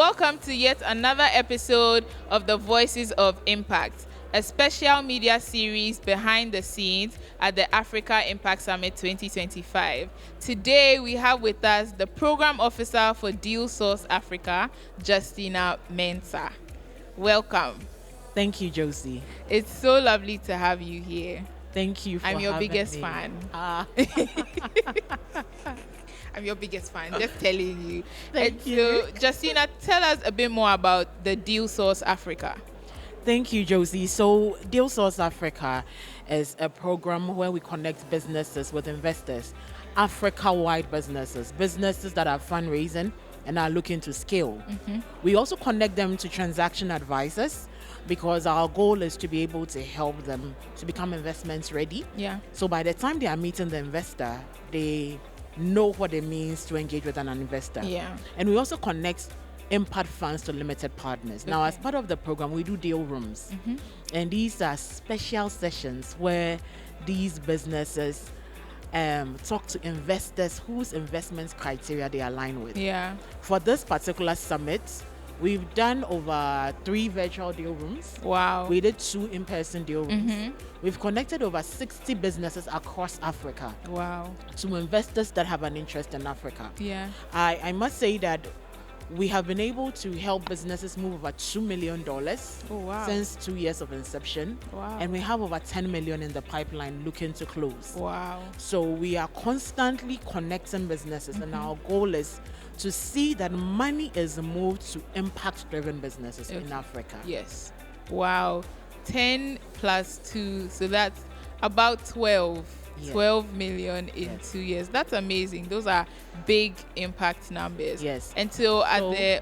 Welcome to yet another episode of the Voices of Impact, a special media series behind the scenes at the Africa Impact Summit 2025. Today we have with us the Program Officer for Deal Source Africa, Justina Mensah. Welcome. Thank you, Josie. It's so lovely to have you here. Thank you for I'm your having biggest me. fan. Ah, I'm your biggest fan, just telling you. Thank you. So, Justina, tell us a bit more about the Deal Source Africa. Thank you, Josie. So, Deal Source Africa is a program where we connect businesses with investors, Africa-wide businesses that are fundraising and are looking to scale. We also connect them to transaction advisors because our goal is to be able to help them to become investments ready. Yeah. So by the time they are meeting the investor, they know what it means to engage with an investor. Yeah. And we also connect impact funds to limited partners. Now, Okay. as part of the program, we do deal rooms. And these are special sessions where these businesses talk to investors whose investments criteria they align with. Yeah. For this particular summit, we've done over 3 virtual deal rooms. Wow. We did 2 in-person deal rooms. We've connected over 60 businesses across Africa Wow. to investors that have an interest in Africa. Yeah. I must say that we have been able to help businesses move over $2 million Oh, wow. since 2 years of inception. Wow. And we have over 10 million in the pipeline looking to close. Wow. So we are constantly connecting businesses, and our goal is to see that money is moved to impact-driven businesses in Okay. Africa. Yes. Wow. 10 plus 2, so that's about 12. Yeah. 12 million in Yes. 2 years. That's amazing. Those are big impact numbers. Yes. And so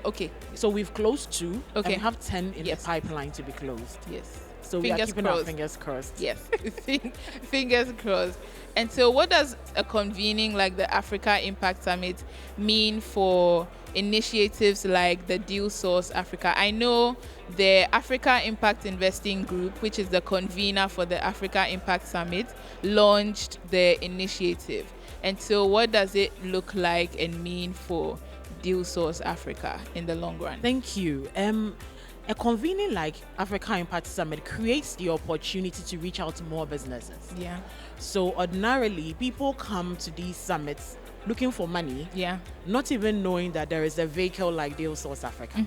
okay. So we've closed 2, and Okay. we have 10 in Yes. the pipeline to be closed. Yes. So we are Fingers keeping our crossed. fingers crossed. Yes. Fingers crossed. And so what does a convening like the Africa Impact Summit mean for initiatives like the Deal Source Africa? I know the Africa Impact Investing Group, which is the convener for the Africa Impact Summit, launched the initiative. And so what does it look like and mean for Deal Source Africa in the long run? Thank you. A convening like Africa Impact Summit creates the opportunity to reach out to more businesses. Yeah. So ordinarily, people come to these summits looking for money, Yeah. not even knowing that there is a vehicle like Deal Source Africa.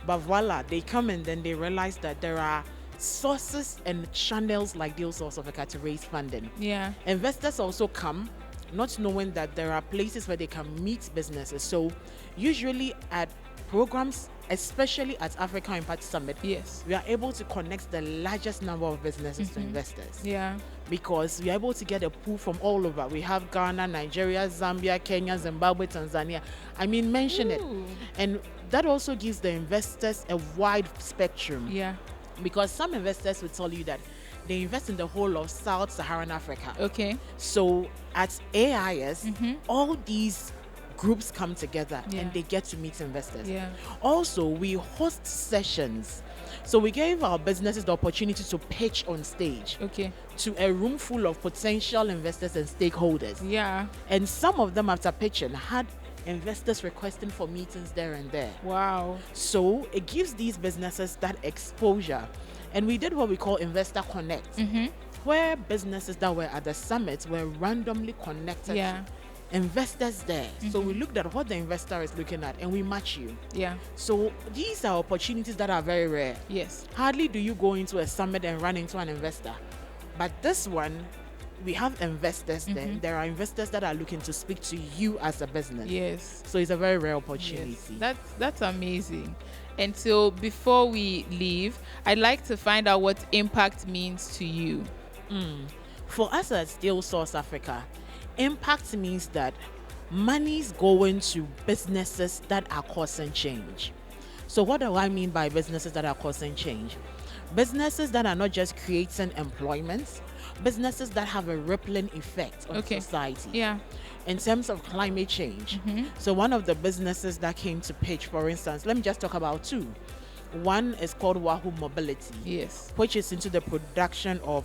But voila, they come and then they realize that there are sources and channels like Deal Source Africa to raise funding. Yeah. Investors also come not knowing that there are places where they can meet businesses. So usually at programs, especially at Africa Impact Summit, Yes. we are able to connect the largest number of businesses to investors Yeah. because we are able to get a pool from all over. We have Ghana, Nigeria, Zambia, Kenya, Zimbabwe, Tanzania. I mean, mention it. Ooh. And that also gives the investors a wide spectrum Yeah. because some investors will tell you that they invest in the whole of Sub-Saharan Africa. Okay. So at AIS, all these groups come together Yeah. and they get to meet investors. Yeah. Also, we host sessions. So we gave our businesses the opportunity to pitch on stage Okay. to a room full of potential investors and stakeholders. Yeah. And some of them, after pitching, had investors requesting for meetings there and there. Wow. So it gives these businesses that exposure. And we did what we call Investor Connect, where businesses that were at the summit were randomly connected Yeah. to investors there. So we looked at what the investor is looking at and we match you. Yeah. So these are opportunities that are very rare. Yes. Hardly do you go into a summit and run into an investor. But this one, we have investors there. There are investors that are looking to speak to you as a business. Yes. So it's a very rare opportunity. Yes. That's amazing. And so before we leave, I'd like to find out what impact means to you. For us at Deal Source Africa, impact means that money's going to businesses that are causing change. So what do I mean by businesses that are causing change? Businesses that are not just creating employment, businesses that have a rippling effect on Okay. society. Yeah. In terms of climate change. So one of the businesses that came to pitch, for instance, let me just talk about 2. One is called Wahoo Mobility, Yes. which is into the production of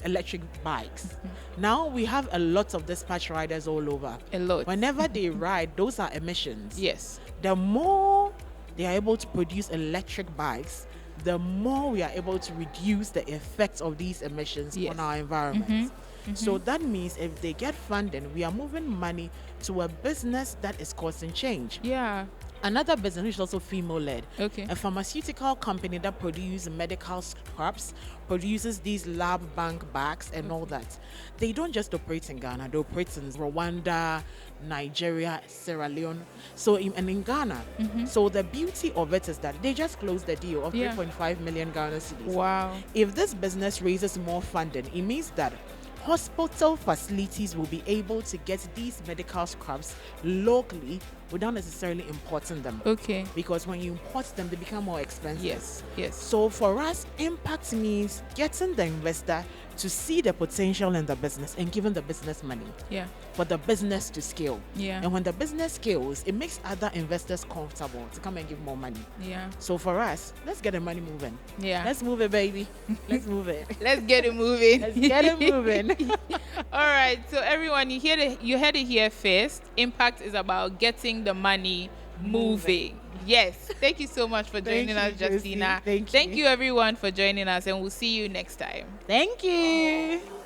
electric bikes. Now we have a lot of dispatch riders all over. A lot. Whenever they ride, those are emissions. Yes. The more they are able to produce electric bikes, the more we are able to reduce the effects of these emissions Yes. on our environment. So that means if they get funding, we are moving money to a business that is causing change. Yeah. Another business which is also female-led, Okay. a pharmaceutical company that produces medical scraps, produces these lab bank bags and all that. They don't just operate in Ghana, they operate in Rwanda, Nigeria, Sierra Leone. So in Ghana, so the beauty of it is that they just closed the deal of Yeah. 3.5 million Ghana cedis. Wow. If this business raises more funding, it means that hospital facilities will be able to get these medical scrubs locally without necessarily importing them. Okay. Because when you import them, they become more expensive. Yes. Yes. So for us, impact means getting the investor to see the potential in the business and giving the business money Yeah. for the business to scale. Yeah. And when the business scales, it makes other investors comfortable to come and give more money. Yeah. So for us, let's get the money moving. Yeah. Let's move it, baby. Let's move it. Let's get it moving. Let's get it moving. All right. So everyone, you heard it here first. Impact is about getting the money moving. Yes. Thank you so much for joining Thank us, you, Justina. Josie. Thank you. Thank you everyone for joining us, and we'll see you next time. Thank you.